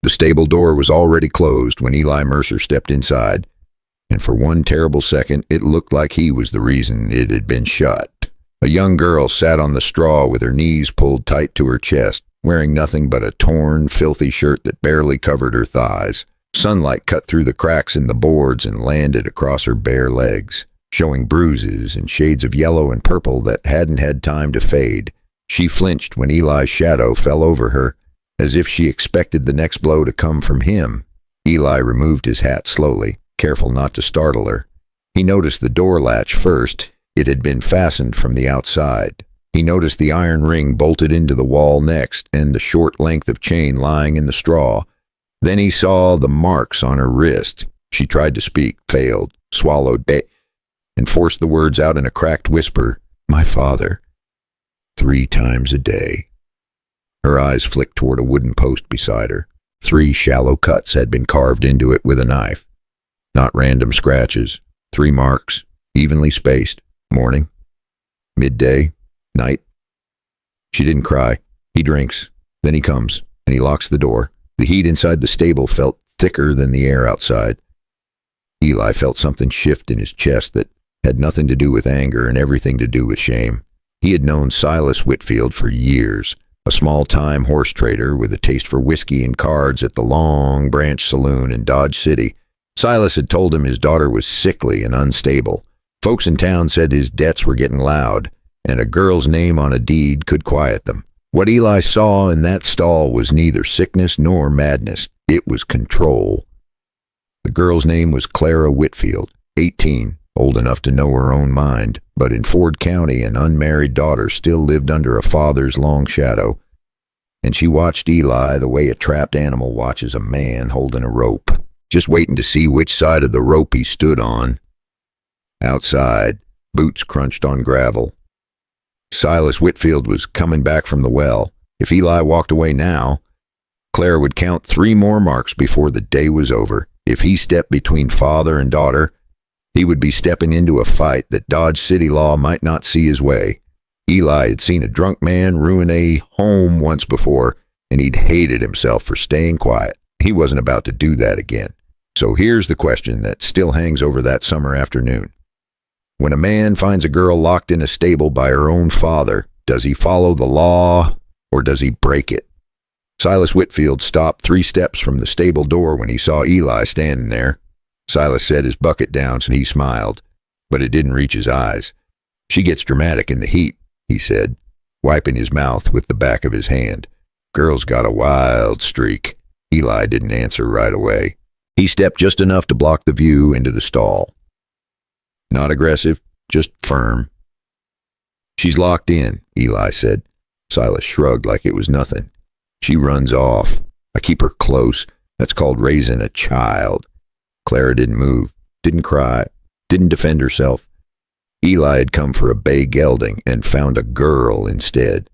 The stable door was already closed when Eli Mercer stepped inside, and for one terrible second it looked like he was the reason it had been shut. A young girl sat on the straw with her knees pulled tight to her chest, wearing nothing but a torn, filthy shirt that barely covered her thighs. Sunlight cut through the cracks in the boards and landed across her bare legs, showing bruises and shades of yellow and purple that hadn't had time to fade. She flinched when Eli's shadow fell over her, as if she expected the next blow to come from him. Eli removed his hat slowly, careful not to startle her. He noticed the door latch first. It had been fastened from the outside. He noticed the iron ring bolted into the wall next, and the short length of chain lying in the straw. Then he saw the marks on her wrist. She tried to speak, failed, swallowed, and forced the words out in a cracked whisper. "My father. 3 times a day." Her eyes flicked toward a wooden post beside her. 3 shallow cuts had been carved into it with a knife. Not random scratches. 3 marks, evenly spaced. Morning, midday, night. She didn't cry. He drinks. Then he comes, and he locks the door. The heat inside the stable felt thicker than the air outside. Eli felt something shift in his chest that had nothing to do with anger and everything to do with shame. He had known Silas Whitfield for years, a small-time horse trader with a taste for whiskey and cards at the Long Branch Saloon in Dodge City. Silas had told him his daughter was sickly and unstable. Folks in town said his debts were getting loud, and a girl's name on a deed could quiet them. What Eli saw in that stall was neither sickness nor madness. It was control. The girl's name was Clara Whitfield, 18, old enough to know her own mind, but in Ford County an unmarried daughter still lived under a father's long shadow, and she watched Eli the way a trapped animal watches a man holding a rope, just waiting to see which side of the rope he stood on. Outside, boots crunched on gravel. Silas Whitfield was coming back from the well. If Eli walked away now, Clara would count 3 more marks before the day was over. If he stepped between father and daughter, he would be stepping into a fight that Dodge City law might not see his way. Eli had seen a drunk man ruin a home once before, and he'd hated himself for staying quiet. He wasn't about to do that again. So here's the question that still hangs over that summer afternoon. When a man finds a girl locked in a stable by her own father, does he follow the law or does he break it? Silas Whitfield stopped 3 steps from the stable door when he saw Eli standing there. Silas set his bucket down and he smiled, but it didn't reach his eyes. "She gets dramatic in the heat," he said, wiping his mouth with the back of his hand. "Girl's got a wild streak." Eli didn't answer right away. He stepped just enough to block the view into the stall. Not aggressive, just firm. "She's locked in," Eli said. Silas shrugged like it was nothing. "She runs off. I keep her close. That's called raising a child." Clara didn't move, didn't cry, didn't defend herself. Eli had come for a bay gelding and found a girl instead.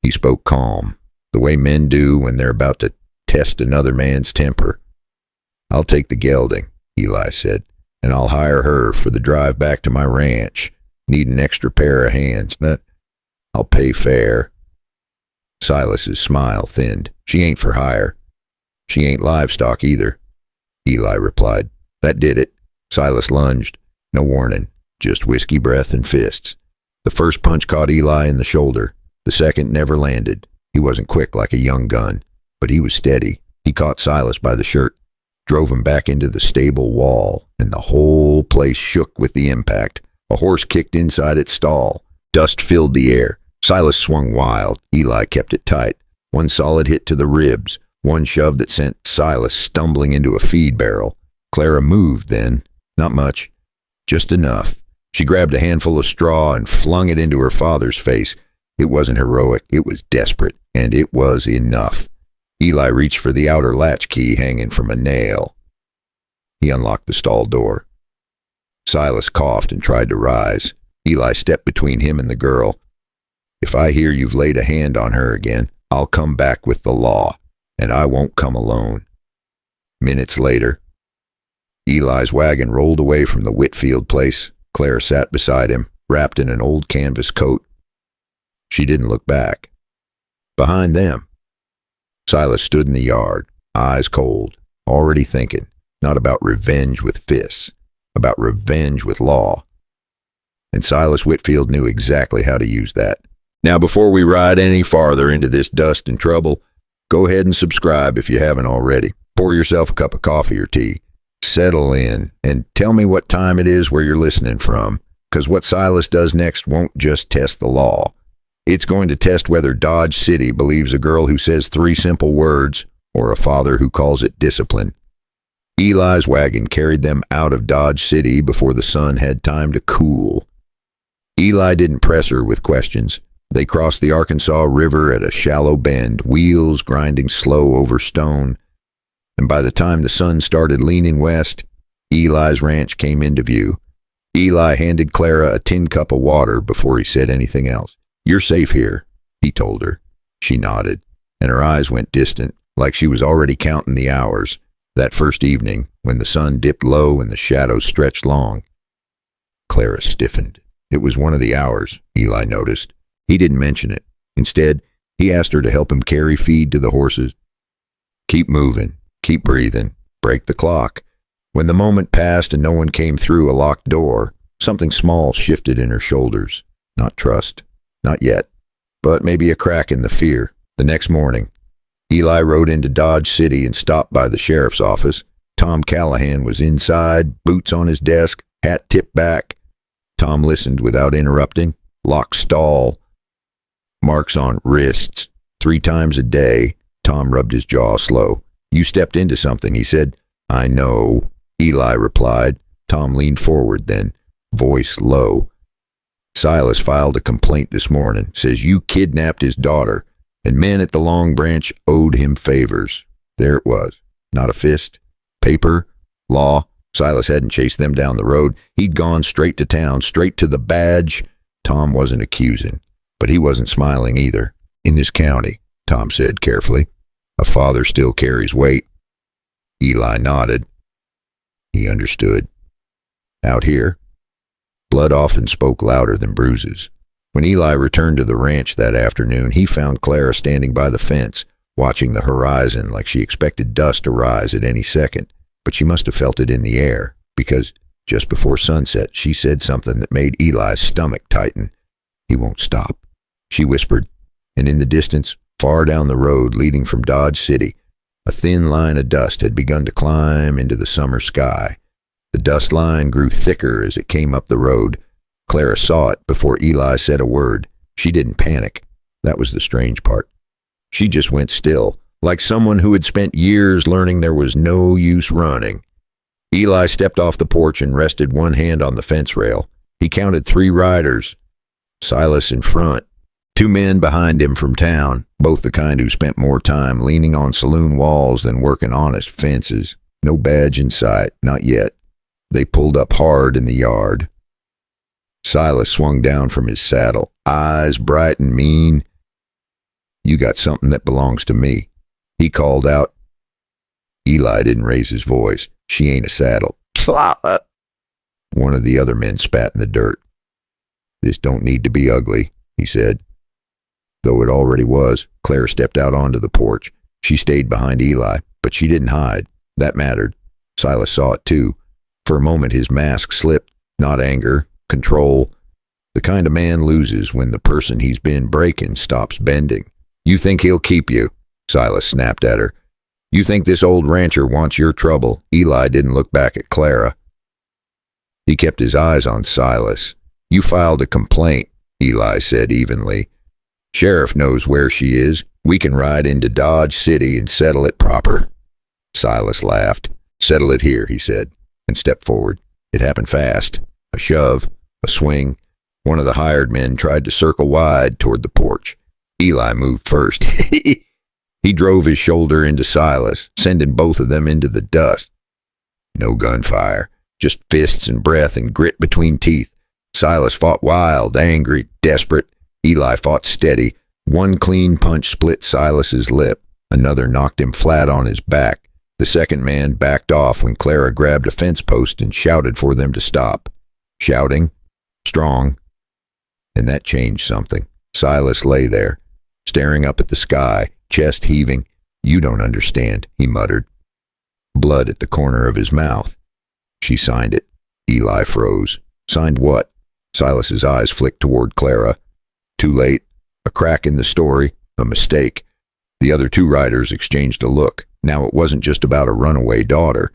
He spoke calm, the way men do when they're about to test another man's temper. "I'll take the gelding," Eli said, "and I'll hire her for the drive back to my ranch. Need an extra pair of hands. I'll pay fair." Silas's smile thinned. "She ain't for hire. She ain't livestock either," Eli replied. That did it. Silas lunged. No warning, just whiskey breath and fists. The first punch caught Eli in the shoulder. The second never landed. He wasn't quick like a young gun, but he was steady. He caught Silas by the shirt, drove him back into the stable wall, and the whole place shook with the impact. A horse kicked inside its stall. Dust filled the air. Silas swung wild. Eli kept it tight. One solid hit to the ribs. One shove that sent Silas stumbling into a feed barrel. Clara moved then. Not much. Just enough. She grabbed a handful of straw and flung it into her father's face. It wasn't heroic. It was desperate. And it was enough. Eli reached for the outer latch key hanging from a nail. He unlocked the stall door. Silas coughed and tried to rise. Eli stepped between him and the girl. "If I hear you've laid a hand on her again, I'll come back with the law, and I won't come alone." Minutes later, Eli's wagon rolled away from the Whitfield place. Claire sat beside him, wrapped in an old canvas coat. She didn't look back. Behind them, Silas stood in the yard, eyes cold, already thinking, not about revenge with fists, about revenge with law. And Silas Whitfield knew exactly how to use that. Now, before we ride any farther into this dust and trouble, go ahead and subscribe if you haven't already. Pour yourself a cup of coffee or tea. Settle in and tell me what time it is where you're listening from, because what Silas does next won't just test the law. It's going to test whether Dodge City believes a girl who says 3 simple words or a father who calls it discipline. Eli's wagon carried them out of Dodge City before the sun had time to cool. Eli didn't press her with questions. They crossed the Arkansas River at a shallow bend, wheels grinding slow over stone. And by the time the sun started leaning west, Eli's ranch came into view. Eli handed Clara a tin cup of water before he said anything else. "You're safe here," he told her. She nodded, and her eyes went distant, like she was already counting the hours, that first evening when the sun dipped low and the shadows stretched long. Clara stiffened. It was one of the hours, Eli noticed. He didn't mention it. Instead, he asked her to help him carry feed to the horses. "Keep moving. Keep breathing. Break the clock." When the moment passed and no one came through a locked door, something small shifted in her shoulders. Not trust. Not yet. But maybe a crack in the fear. The next morning, Eli rode into Dodge City and stopped by the sheriff's office. Tom Callahan was inside, boots on his desk, hat tipped back. Tom listened without interrupting. Lock stall. Marks on wrists. 3 times a day. Tom rubbed his jaw slow. "You stepped into something," he said. "I know," Eli replied. Tom leaned forward then, voice low. "Silas filed a complaint this morning. Says you kidnapped his daughter, and men at the Long Branch owed him favors." There it was. Not a fist. Paper. Law. Silas hadn't chased them down the road. He'd gone straight to town, straight to the badge. Tom wasn't accusing, but he wasn't smiling either. "In this county," Tom said carefully, "a father still carries weight." Eli nodded. He understood. Out here, blood often spoke louder than bruises. When Eli returned to the ranch that afternoon, he found Clara standing by the fence, watching the horizon like she expected dust to rise at any second. But she must have felt it in the air, because just before sunset, she said something that made Eli's stomach tighten. "He won't stop," she whispered. And in the distance, far down the road leading from Dodge City, a thin line of dust had begun to climb into the summer sky. The dust line grew thicker as it came up the road. Clara saw it before Eli said a word. She didn't panic. That was the strange part. She just went still, like someone who had spent years learning there was no use running. Eli stepped off the porch and rested one hand on the fence rail. He counted 3 riders. Silas in front. 2 men behind him from town, both the kind who spent more time leaning on saloon walls than working honest fences. No badge in sight, not yet. They pulled up hard in the yard. Silas swung down from his saddle, eyes bright and mean. "You got something that belongs to me," he called out. Eli didn't raise his voice. "She ain't a saddle." One of the other men spat in the dirt. "This don't need to be ugly," he said. Though it already was, Claire stepped out onto the porch. She stayed behind Eli, but she didn't hide. That mattered. Silas saw it too. For a moment his mask slipped. Not anger, control. The kind of man loses when the person he's been breaking stops bending. "You think he'll keep you?" Silas snapped at her. "You think this old rancher wants your trouble?" Eli didn't look back at Clara. He kept his eyes on Silas. "You filed a complaint," Eli said evenly. "Sheriff knows where she is. We can ride into Dodge City and settle it proper." Silas laughed. "Settle it here," he said, and stepped forward. It happened fast. A shove, a swing. One of the hired men tried to circle wide toward the porch. Eli moved first. He drove his shoulder into Silas, sending both of them into the dust. No gunfire, just fists and breath and grit between teeth. Silas fought wild, angry, desperate. Eli fought steady. One clean punch split Silas's lip. Another knocked him flat on his back. The second man backed off when Clara grabbed a fence post and shouted for them to stop. Shouting, strong, and that changed something. Silas lay there, staring up at the sky, chest heaving. You don't understand, he muttered. Blood at the corner of his mouth. She signed it. Eli froze. Signed what? Silas's eyes flicked toward Clara. Too late. A crack in the story. A mistake. The other two writers exchanged a look. Now it wasn't just about a runaway daughter.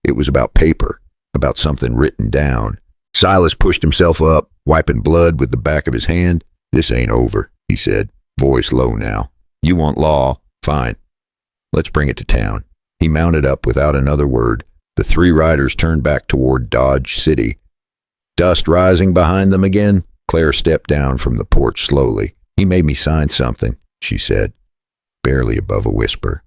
It was about paper. About something written down. Silas pushed himself up, wiping blood with the back of his hand. This ain't over, he said, voice low now. You want law? Fine. Let's bring it to town. He mounted up without another word. The three riders turned back toward Dodge City. Dust rising behind them again, Claire stepped down from the porch slowly. He made me sign something, she said, barely above a whisper.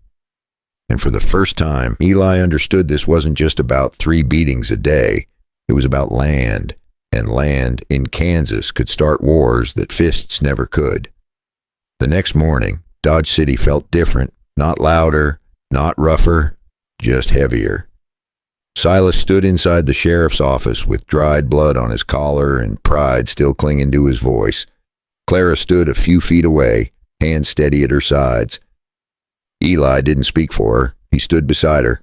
And for the first time, Eli understood this wasn't just about 3 beatings a day. It was about land, and land in Kansas could start wars that fists never could. The next morning, Dodge City felt different, not louder, not rougher, just heavier. Silas stood inside the sheriff's office with dried blood on his collar and pride still clinging to his voice. Clara stood a few feet away, hands steady at her sides. Eli didn't speak for her. He stood beside her.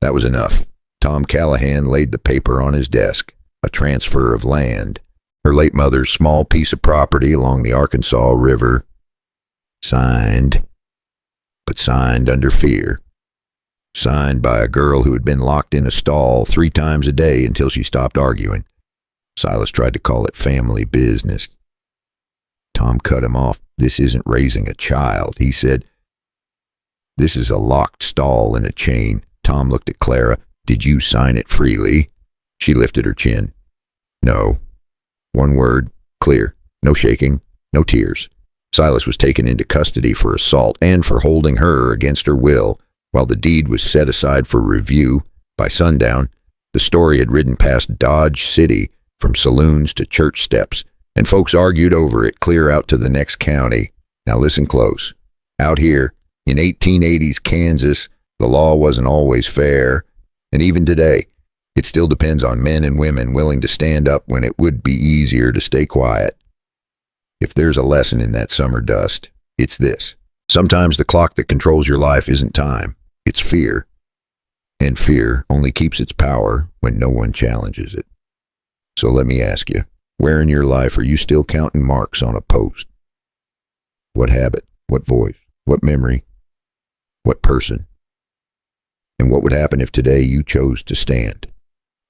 That was enough. Tom Callahan laid the paper on his desk, a transfer of land, her late mother's small piece of property along the Arkansas River. Signed, but signed under fear. Signed by a girl who had been locked in a stall 3 times a day until she stopped arguing. Silas tried to call it family business. Tom cut him off. This isn't raising a child, he said. This is a locked stall in a chain. Tom looked at Clara. Did you sign it freely? She lifted her chin. No. One word, clear. No shaking, no tears. Silas was taken into custody for assault and for holding her against her will. While the deed was set aside for review, by sundown, the story had ridden past Dodge City, from saloons to church steps, and folks argued over it clear out to the next county. Now listen close. Out here, in 1880s Kansas, the law wasn't always fair, and even today, it still depends on men and women willing to stand up when it would be easier to stay quiet. If there's a lesson in that summer dust, it's this. Sometimes the clock that controls your life isn't time, it's fear. And fear only keeps its power when no one challenges it. So let me ask you, where in your life are you still counting marks on a post? What habit? What voice? What memory? What person? And what would happen if today you chose to stand?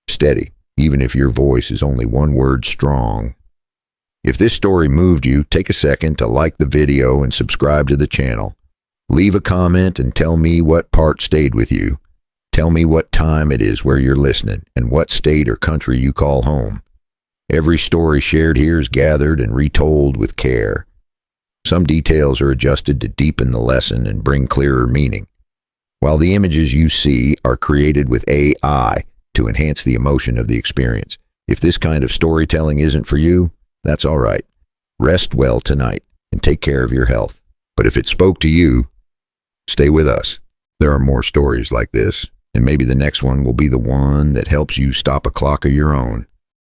Steady, even if your voice is only one word strong. If this story moved you, take a second to like the video and subscribe to the channel. Leave a comment and tell me what part stayed with you. Tell me what time it is where you're listening and what state or country you call home. Every story shared here is gathered and retold with care. Some details are adjusted to deepen the lesson and bring clearer meaning, while the images you see are created with AI to enhance the emotion of the experience. If this kind of storytelling isn't for you, that's all right. Rest well tonight and take care of your health. But if it spoke to you, stay with us. There are more stories like this, and maybe the next one will be the one that helps you stop a clock of your own.